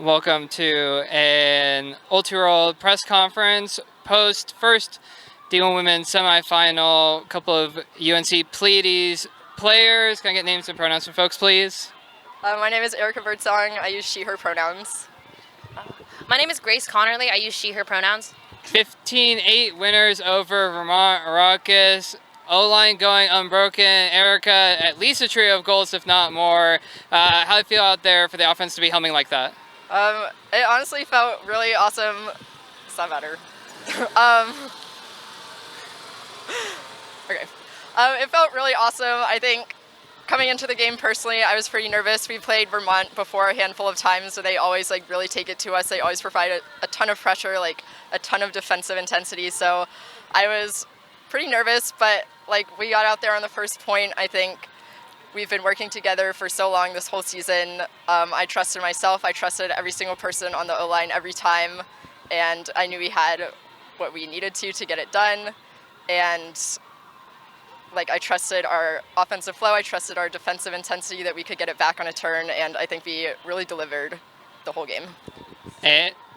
Welcome to an ultra press conference post first D1 women's semifinal. A couple of UNC Pleiades players. Can I get names and pronouns from folks, please? My name is Erica Birdsong. I use she, her pronouns. My name is Grace Connerly. I use she, her pronouns. 15-8 winners over Vermont Raucous. O-line going unbroken. Erica, at least a trio of goals, if not more. How do you feel out there for the offense to be humming like that? It honestly felt really awesome. It's not better. Okay. It felt really awesome. I think coming into the game personally, I was pretty nervous. We played Vermont before a handful of times, so they always really take it to us. They always provide a ton of pressure, a ton of defensive intensity. So I was pretty nervous, but we got out there on the first point. I think we've been working together for so long this whole season. I trusted myself. I trusted every single person on the O-line every time, and I knew we had what we needed to get it done. And I trusted our offensive flow. I trusted our defensive intensity that we could get it back on a turn, and I think we really delivered the whole game.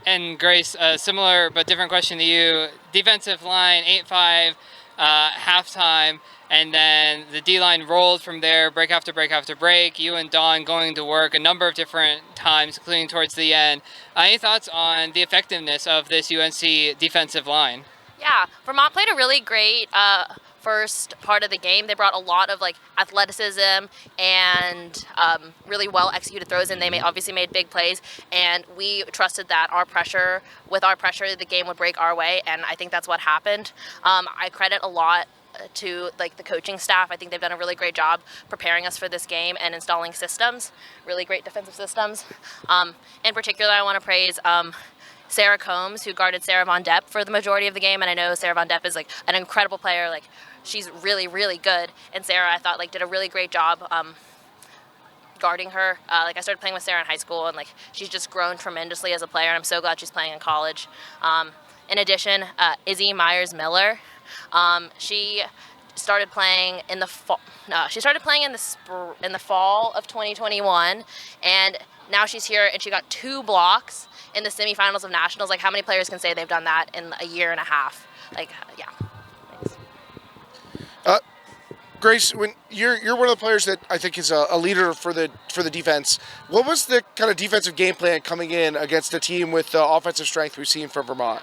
And Grace, similar but different question to you. Defensive line, 8-5, halftime, and then the D-line rolled from there, break after break after break. You and Dawn going to work a number of different times, including towards the end. Any thoughts on the effectiveness of this UNC defensive line? Yeah, Vermont played a really great first part of the game. They brought a lot of athleticism and really well executed throws, and they obviously made big plays. And we trusted that with our pressure, the game would break our way, and I think that's what happened. I credit a lot to the coaching staff. I think they've done a really great job preparing us for this game and installing systems, really great defensive systems. In particular, I want to praise Sarah Combs, who guarded Sarah Von Depp for the majority of the game, and I know Sarah Von Depp is an incredible player. She's really, really good, and Sarah, I thought, did a really great job guarding her. I started playing with Sarah in high school, and she's just grown tremendously as a player, and I'm so glad she's playing in college. In addition, Izzy Myers-Miller, she started playing in the fall. She started playing in the fall of 2021, and now she's here, and she got 2 blocks in the semifinals of nationals. How many players can say they've done that in a year and a half? Yeah. Thanks. Grace, when you're one of the players that I think is a leader for the defense. What was the kind of defensive game plan coming in against a team with the offensive strength we've seen from Vermont?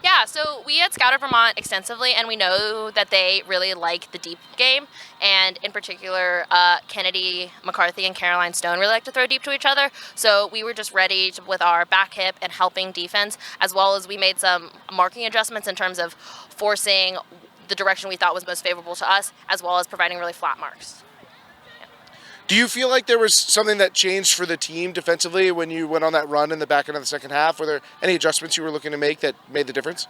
Yeah, so we had scouted Vermont extensively, and we know that they really like the deep game, and in particular, Kennedy McCarthy and Caroline Stone really like to throw deep to each other, so we were just ready with our back hip and helping defense, as well as we made some marking adjustments in terms of forcing the direction we thought was most favorable to us, as well as providing really flat marks. Do you feel like there was something that changed for the team defensively when you went on that run in the back end of the second half? Were there any adjustments you were looking to make that made the difference?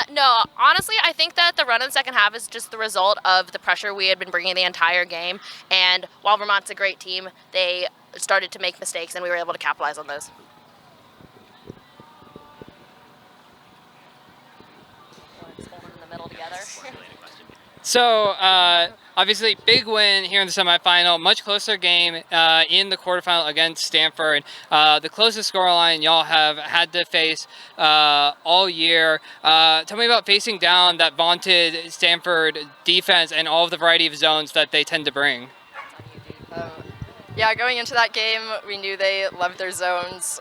No, honestly, I think that the run in the second half is just the result of the pressure we had been bringing the entire game. And while Vermont's a great team, they started to make mistakes, and we were able to capitalize on those. Let's hold them in the middle together. So, obviously, big win here in the semifinal. Much closer game in the quarterfinal against Stanford. The closest scoreline y'all have had to face all year. Tell me about facing down that vaunted Stanford defense and all of the variety of zones that they tend to bring. Yeah, going into that game, we knew they loved their zones.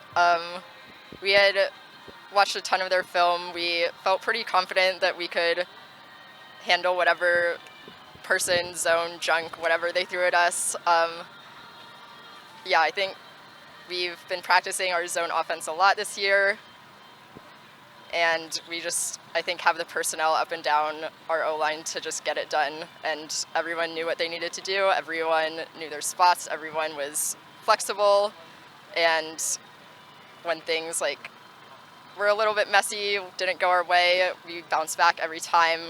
We had watched a ton of their film. We felt pretty confident that we could handle whatever person, zone, junk, whatever they threw at us. Yeah, I think we've been practicing our zone offense a lot this year, and we just, I think, have the personnel up and down our O-line to just get it done, and everyone knew what they needed to do. Everyone knew their spots. Everyone was flexible, and when things were a little bit messy, didn't go our way, we bounced back every time.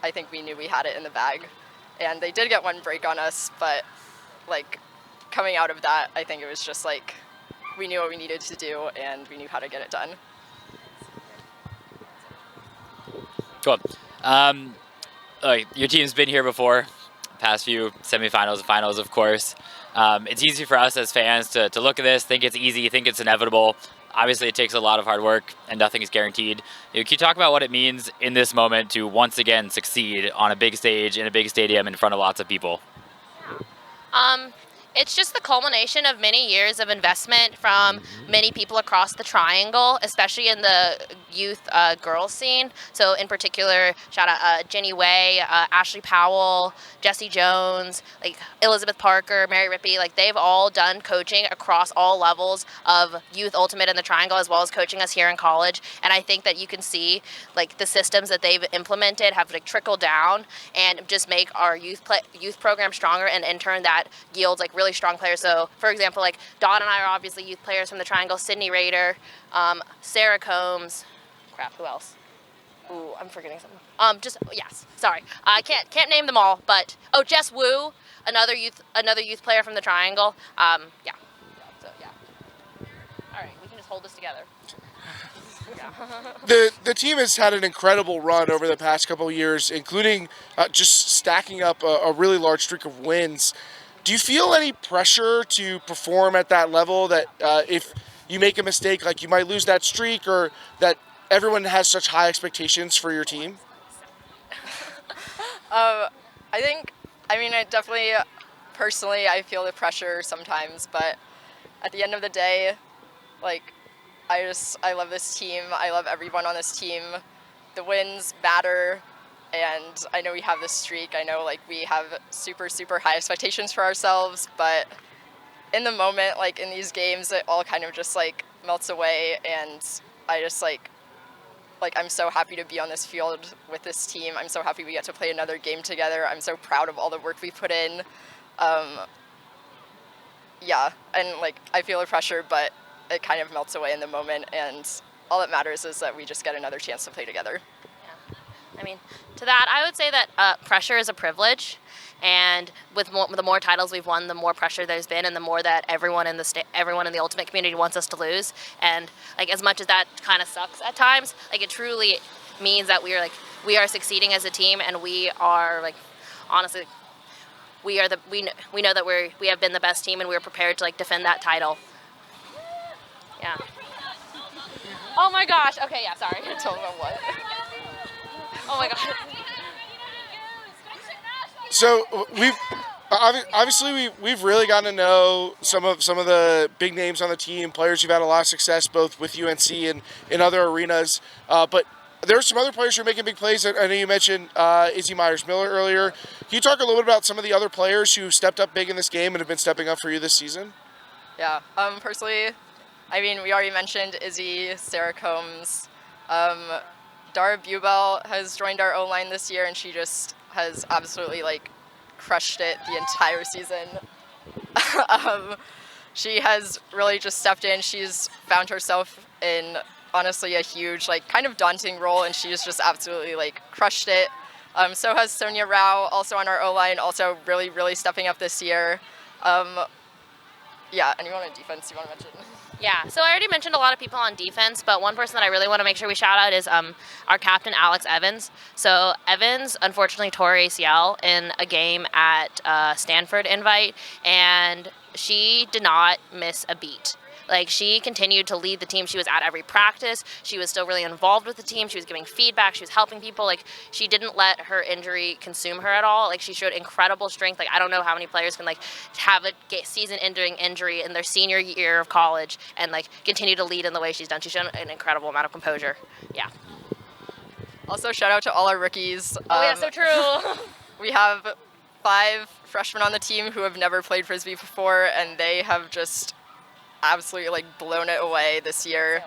I think we knew we had it in the bag. And they did get one break on us, but coming out of that, I think it was just we knew what we needed to do, and we knew how to get it done. Cool. Your team's been here before, past few semifinals and finals, of course. It's easy for us as fans to look at this, think it's easy, think it's inevitable. Obviously, it takes a lot of hard work, and nothing is guaranteed. Can you talk about what it means in this moment to once again succeed on a big stage in a big stadium in front of lots of people? Um, it's just the culmination of many years of investment from many people across the triangle, especially in the youth girls scene. So in particular, shout out Jenny Way, Ashley Powell, Jessie Jones, like Elizabeth Parker, Mary Rippey. Like they've all done coaching across all levels of youth ultimate in the triangle, as well as coaching us here in college. And I think that you can see like the systems that they've implemented have like trickled down and just make our youth program stronger, and in turn that yields like really strong players. So for example, like Dawn and I are obviously youth players from the triangle. Sydney Rader, Sarah Combs, who else? Ooh, I'm forgetting something. Yes, sorry, I can't name them all, but Jess Wu, another youth player from the triangle. Yeah. So yeah. All right, we can just hold this together. The team has had an incredible run over the past couple of years, including just stacking up a really large streak of wins. Do you feel any pressure to perform at that level, that if you make a mistake, like you might lose that streak, or that everyone has such high expectations for your team? I definitely, personally, I feel the pressure sometimes, but at the end of the day, like, I love this team. I love everyone on this team. The wins matter, and I know we have this streak. I know, like, we have super, super high expectations for ourselves, but in the moment, like, in these games, it all kind of just, like, melts away, and I just, like, I'm so happy to be on this field with this team. I'm so happy we get to play another game together. I'm so proud of all the work we put in. Yeah, and, like, I feel the pressure, but it kind of melts away in the moment, and all that matters is that we just get another chance to play together. Yeah. I mean, to that, I would say that pressure is a privilege, and with the more titles we've won, the more pressure there's been, and the more that everyone in the ultimate community wants us to lose. And like, as much as that kind of sucks at times, like, it truly means that we are succeeding as a team, and we are, like, honestly, we know that we have been the best team, and we're prepared to, like, defend that title. Yeah. Oh my gosh. Okay, yeah, sorry. Tell them what. Oh my god. So we've really gotten to know some of the big names on the team, players who've had a lot of success both with UNC and in other arenas. But there are some other players who are making big plays. I know you mentioned Izzy Myers-Miller earlier. Can you talk a little bit about some of the other players who stepped up big in this game and have been stepping up for you this season? Yeah. Personally, I mean, we already mentioned Izzy, Sarah Combs. Dara Bubel has joined our O-line this year, and she just has absolutely, like, crushed it the entire season. She has really just stepped in. She's found herself in, honestly, a huge, like, kind of daunting role, and she's just absolutely, like, crushed it. So has Sonia Rao, also on our O-line, also really, really stepping up this year. Yeah, anyone on defense you want to mention? Yeah, so I already mentioned a lot of people on defense, but one person that I really want to make sure we shout out is our captain, Alex Evans. So Evans unfortunately tore ACL in a game at Stanford Invite, and she did not miss a beat. Like, she continued to lead the team. She was at every practice. She was still really involved with the team. She was giving feedback. She was helping people. Like, she didn't let her injury consume her at all. Like, she showed incredible strength. Like, I don't know how many players can, like, have a season-ending injury in their senior year of college and, like, continue to lead in the way she's done. She's shown an incredible amount of composure. Yeah. Also, shout out to all our rookies. Oh, yeah, so true. We have 5 freshmen on the team who have never played Frisbee before, and they have just absolutely, like, blown it away this year.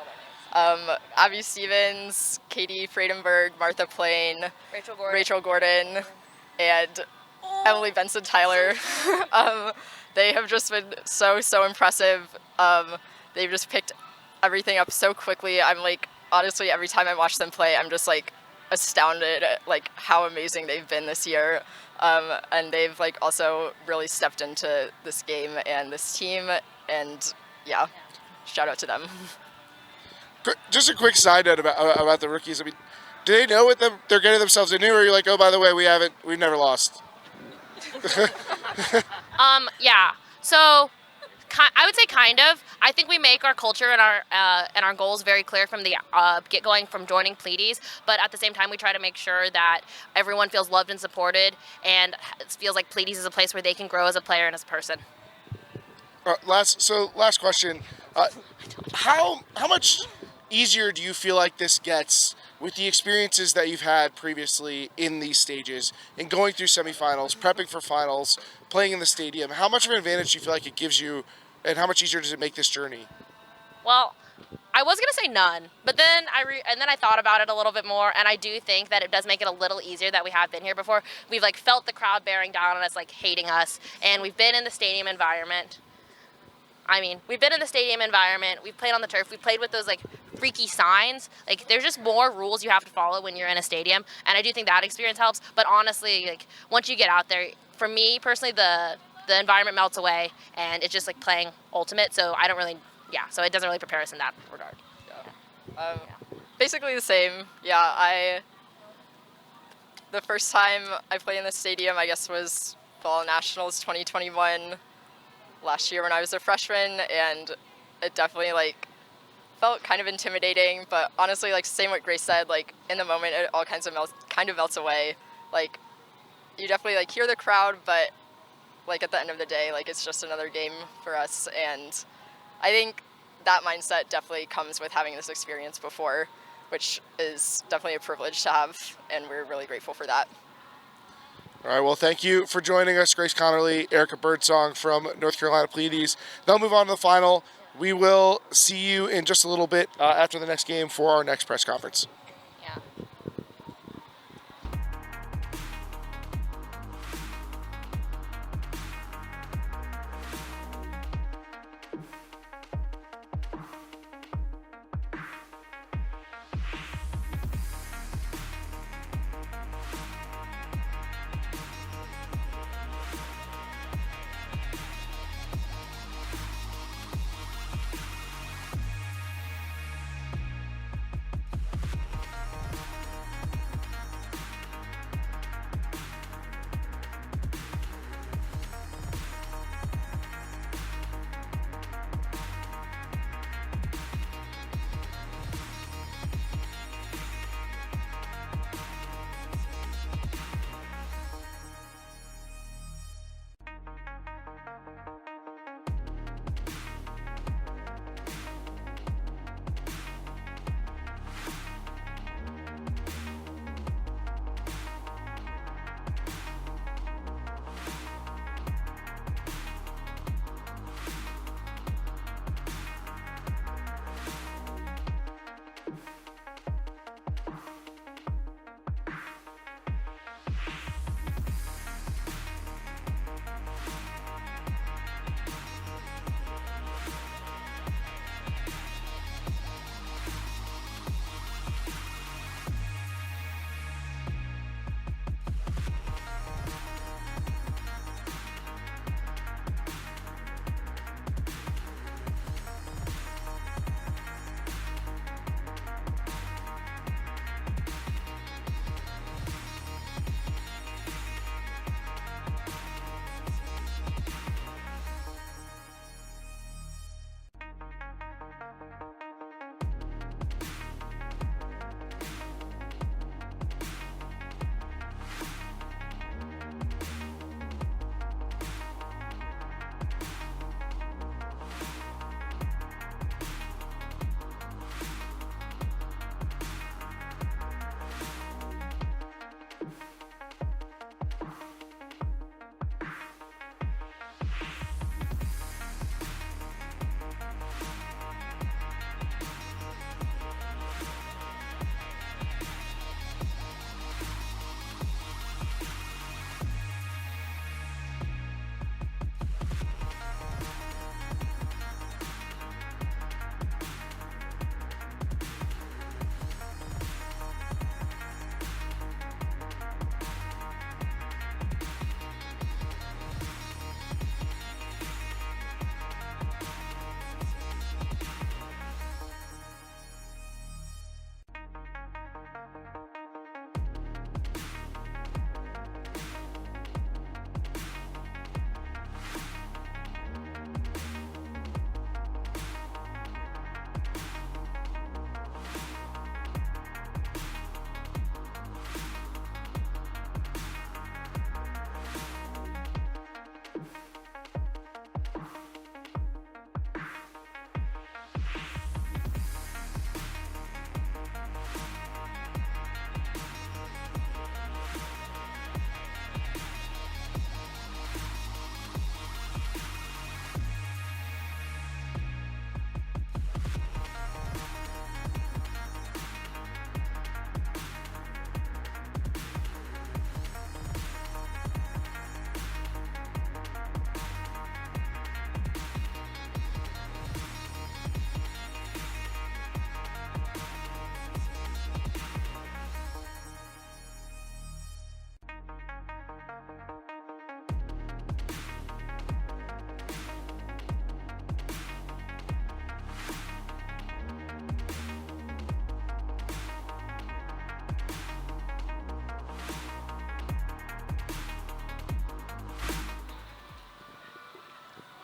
Abby Stevens, Katie Friedenberg, Martha Plain, Rachel Gordon, and Emily Benson Tyler. They have just been so impressive. They've just picked everything up so quickly. I'm, like, honestly, every time I watch them play, I'm just, like, astounded at, like, how amazing they've been this year. And they've, like, also really stepped into this game and this team, and yeah, shout out to them. Just a quick side note about the rookies. I mean, do they know what they're getting themselves into, or are you like, oh, by the way, we've never lost? Yeah. So, I would say kind of. I think we make our culture and our goals very clear from the get going from joining Pleiades. But at the same time, we try to make sure that everyone feels loved and supported, and it feels like Pleiades is a place where they can grow as a player and as a person. Last question. How much easier do you feel like this gets with the experiences that you've had previously in these stages and going through semifinals, prepping for finals, playing in the stadium? How much of an advantage do you feel like it gives you, and how much easier does it make this journey? Well, I was gonna say none, but then I thought about it a little bit more, and I do think that it does make it a little easier that we have been here before. We've like felt the crowd bearing down on us, like hating us, and we've been in the stadium environment. I mean, we've been in the stadium environment, we've played on the turf, we've played with those like freaky signs. Like there's just more rules you have to follow when you're in a stadium, and I do think that experience helps. But honestly, like once you get out there, for me personally, the environment melts away, and it's just like playing ultimate. So I don't really, so it doesn't really prepare us in that regard. Basically the same. The first time I played in the stadium, I guess, was Fall Nationals 2021 last year when I was a freshman, and it definitely like felt kind of intimidating. But honestly, like same what Grace said, like in the moment, it all kind of melts away. Like you definitely like hear the crowd, but like at the end of the day, like it's just another game for us, and I think that mindset definitely comes with having this experience before, which is definitely a privilege to have, and we're really grateful for that. All right, well, thank you for joining us, Grace Connerly, Erica Birdsong from North Carolina Pleiades. They'll move on to the final. We will see you in just a little bit after the next game for our next press conference. Yeah.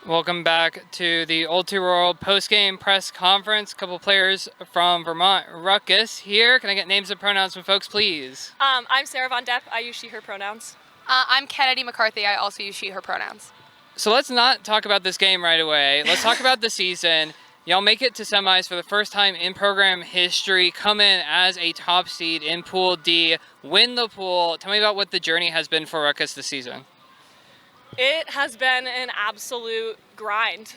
Welcome back to the Old Two World post-game press conference. A couple players from Vermont Ruckus here. Can I get names and pronouns from folks, please? I'm Sarah Von Depp. I use she, her pronouns. I'm Kennedy McCarthy. I also use she, her pronouns. So let's not talk about this game right away. Let's talk about the season. Y'all make it to semis for the first time in program history, come in as a top seed in Pool D, win the pool. Tell me about what the journey has been for Ruckus this season. It has been an absolute grind.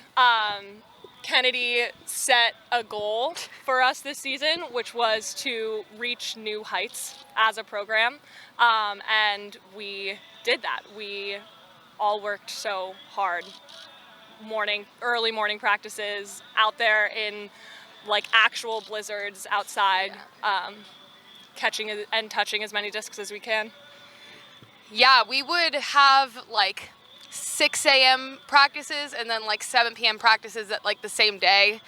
Kennedy set a goal for us this season, which was to reach new heights as a program, and we did that. We all worked so hard. Early morning practices, out there in like actual blizzards outside, catching and touching as many discs as we can. Yeah, we would have like 6 a.m. practices and then like 7 p.m. practices at like the same day.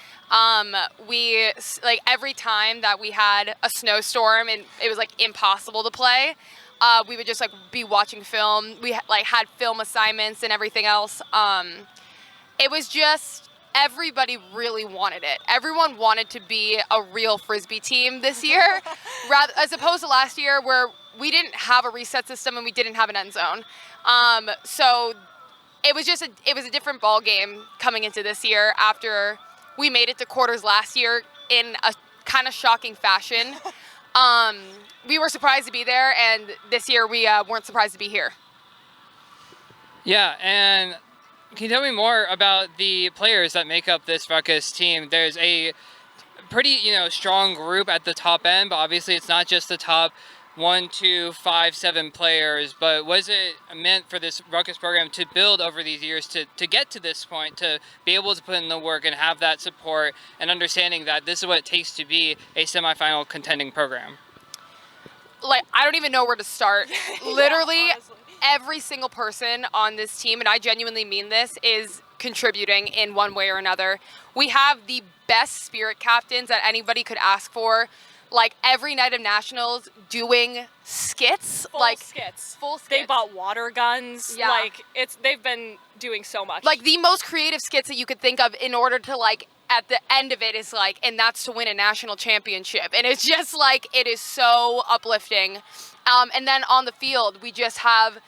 We like every time that we had a snowstorm and it was like impossible to play, we would just like be watching film. We like had film assignments and everything else. It was just everybody really wanted it. Everyone wanted to be a real Frisbee team this year, rather as opposed to last year where we didn't have a reset system and we didn't have an end zone. So it was just it was a different ball game coming into this year after we made it to quarters last year in a kind of shocking fashion. We were surprised to be there, and this year we weren't surprised to be here. Yeah, and can you tell me more about the players that make up this Ruckus team? There's a pretty, strong group at the top end, but obviously it's not just the top 1, 2, 5, 7 players, but was it meant for this Ruckus program to build over these years to get to this point, to be able to put in the work and have that support and understanding that this is what it takes to be a semifinal contending program? Like, I don't even know where to start. Literally, Yeah, every single person on this team, and I genuinely mean this, is contributing in one way or another. We have the best spirit captains that anybody could ask for. Like every night of nationals doing skits, Full like skits. full skits. They bought water guns. Yeah. Like they've been doing so much. like the most creative skits that you could think of in order to like at the end of it is like, and that's to win a national championship. And it's just like, it is so uplifting. And then on the field, we just have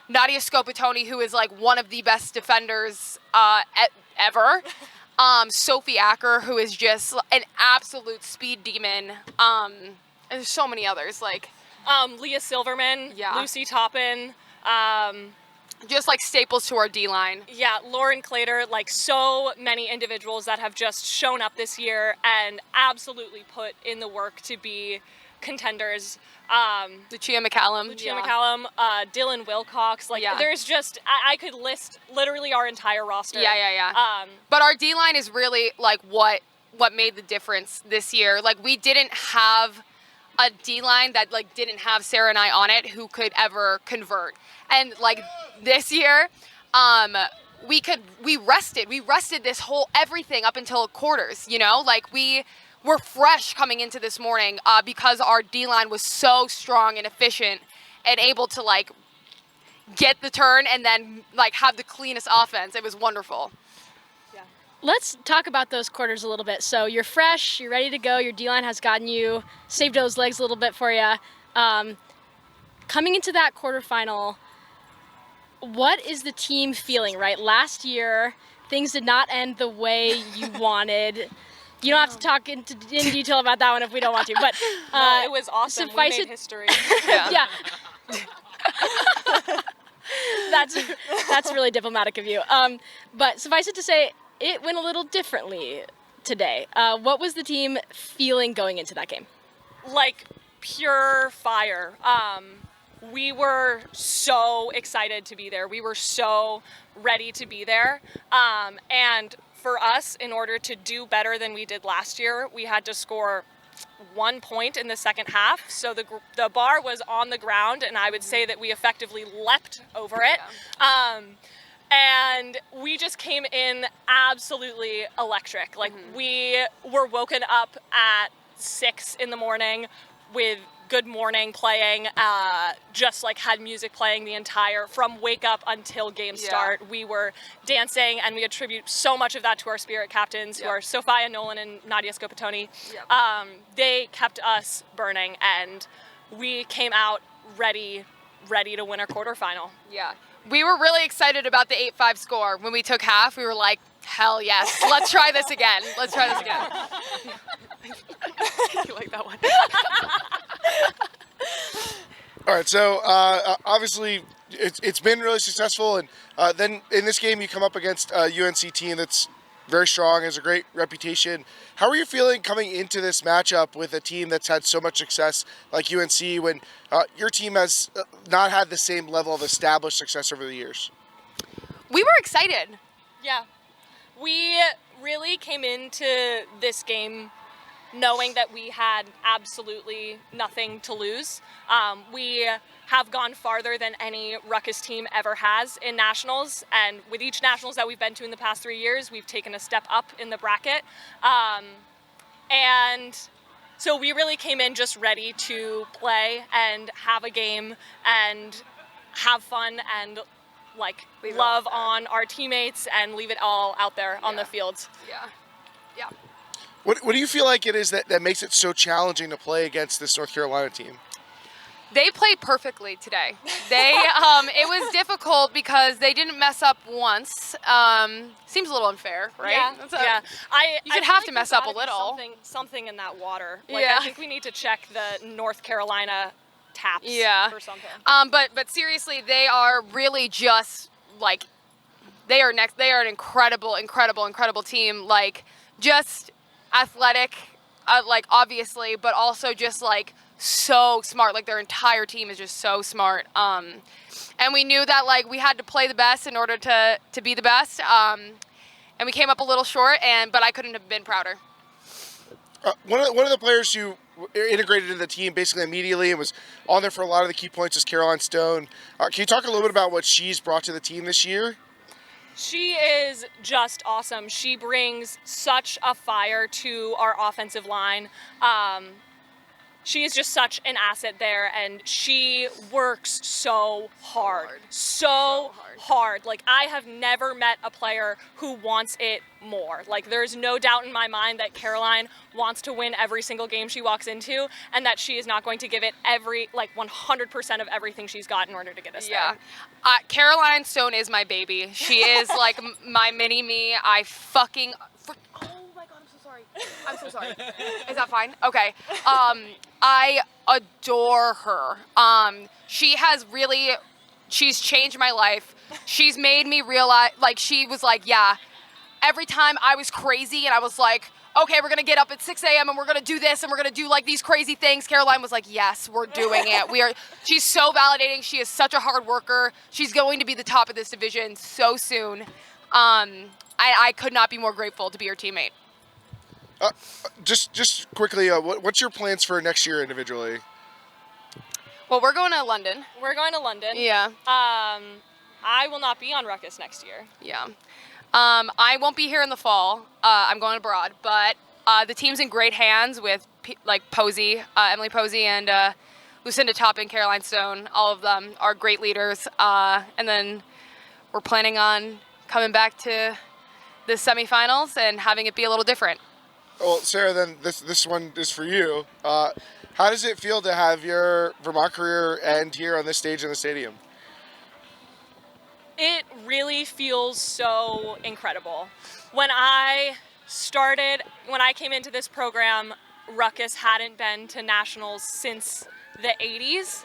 Nadia Scopatoni, who is like one of the best defenders ever. Sophie Acker, who is just an absolute speed demon. And there's so many others, like Leah Silverman, Yeah. Lucy Toppin, just like staples to our D-line. yeah, Lauren Clater, like so many individuals that have just shown up this year and absolutely put in the work to be contenders. Lucia McCallum. Lucia McCallum, Dylan Wilcox, like Yeah. there's just, I could list literally our entire roster. Yeah. But our D-line is really like what made the difference this year. Like we didn't have a D-line that like didn't have Sarah and I on it who could ever convert. And like this year, we rested this whole everything up until quarters, like we were fresh coming into this morning because our D-line was so strong and efficient and able to like get the turn and then like have the cleanest offense. It was wonderful. Let's talk about those quarters a little bit. So you're fresh, you're ready to go, your D-line has gotten you, saved those legs a little bit for you. Coming into that quarterfinal, what is the team feeling, right? Last year, things did not end the way you wanted. You don't have to talk in detail about that one if we don't want to, but No, it was awesome. We suffice made it- history. yeah. That's really diplomatic of you. But suffice it to say, it went a little differently today. What was the team feeling going into that game? Like pure fire. We were so excited to be there. We were so ready to be there. And for us, in order to do better than we did last year, we had to score 1 point in the second half. So the bar was on the ground, and I would say that we effectively leapt over it. And we just came in absolutely electric. Like we were woken up at 6 in the morning with Good Morning playing, just like had music playing the entire, from wake up until game start. We were dancing, and we attribute so much of that to our spirit captains, who are Sophia Nolan and Nadia Scopatoni. They kept us burning, and we came out ready to win our quarterfinal. Yeah. We were really excited about the 8-5 score. When we took half, we were like, hell yes, let's try this again. Let's try this again. You like that one? All right, so obviously it's been really successful, and then in this game you come up against a UNC team that's very strong, has a great reputation. How are you feeling coming into this matchup with a team that's had so much success like UNC when your team has not had the same level of established success over the years? We were excited. Yeah. We really came into this game knowing that we had absolutely nothing to lose. We have gone farther than any Ruckus team ever has in nationals, and with each nationals that we've been to in the past 3 years, we've taken a step up in the bracket. And so we really came in just ready to play and have a game and have fun and like love on our teammates and leave it all out there on the field. Yeah. What do you feel like it is that makes it so challenging to play against this North Carolina team? They played perfectly today. They it was difficult because they didn't mess up once. Seems a little unfair, right? Yeah. You should have to mess up a little. Something in that water. Like, Yeah. I think we need to check the North Carolina taps or something. But seriously, they are really just like they are an incredible team. Like just athletic, like obviously, but also just like so smart. Like their entire team is just so smart. And we knew that like we had to play the best in order to be the best. And we came up a little short, but I couldn't have been prouder. One of the players who integrated into the team basically immediately and was on there for a lot of the key points is Caroline Stone. Can you talk a little bit about what she's brought to the team this year? She is just awesome. She brings such a fire to our offensive line. She is just such an asset there, and she works so hard. So hard. Like, I have never met a player who wants it more. Like, there's no doubt in my mind that Caroline wants to win every single game she walks into, and that she is not going to give it 100% of everything she's got in order to get us there. Caroline Stone is my baby. She is like my mini me. Oh my God, I'm so sorry. Is that fine? Okay. I adore her. She's changed my life. She's made me realize, like, she was like, yeah, every time I was crazy and I was like, okay, we're going to get up at 6 a.m. and we're going to do this and we're going to do like these crazy things. Caroline was like, yes, we're doing it. She's so validating. She is such a hard worker. She's going to be the top of this division so soon. I could not be more grateful to be her teammate. Just quickly, what's your plans for next year individually? Well, we're going to London. We're going to London. Yeah. I will not be on Ruckus next year. Yeah. I won't be here in the fall. I'm going abroad, but the team's in great hands with Posey, Emily Posey, and Lucinda Toppin, Caroline Stone. All of them are great leaders. And then we're planning on coming back to the semifinals and having it be a little different. Well, Sarah, then this one is for you. How does it feel to have your Vermont career end here on this stage in the stadium? It really feels so incredible. When I came into this program, Ruckus hadn't been to nationals since the 80s.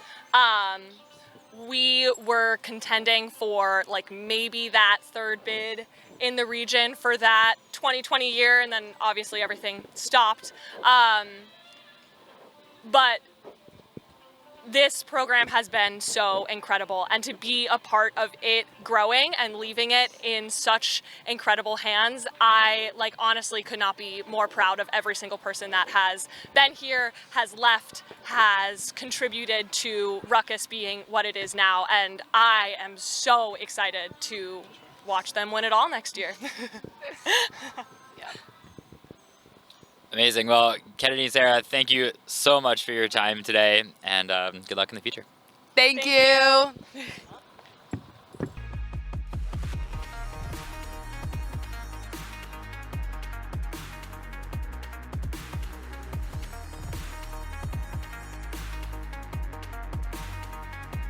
We were contending for like maybe that third bid in the region for that 2020 year, and then obviously everything stopped. But this program has been so incredible, and to be a part of it growing and leaving it in such incredible hands, I honestly could not be more proud of every single person that has been here, has left, has contributed to Ruckus being what it is now, and I am so excited to watch them win it all next year. Amazing. Well, Kennedy and Sarah, thank you so much for your time today, and good luck in the future. Thank you.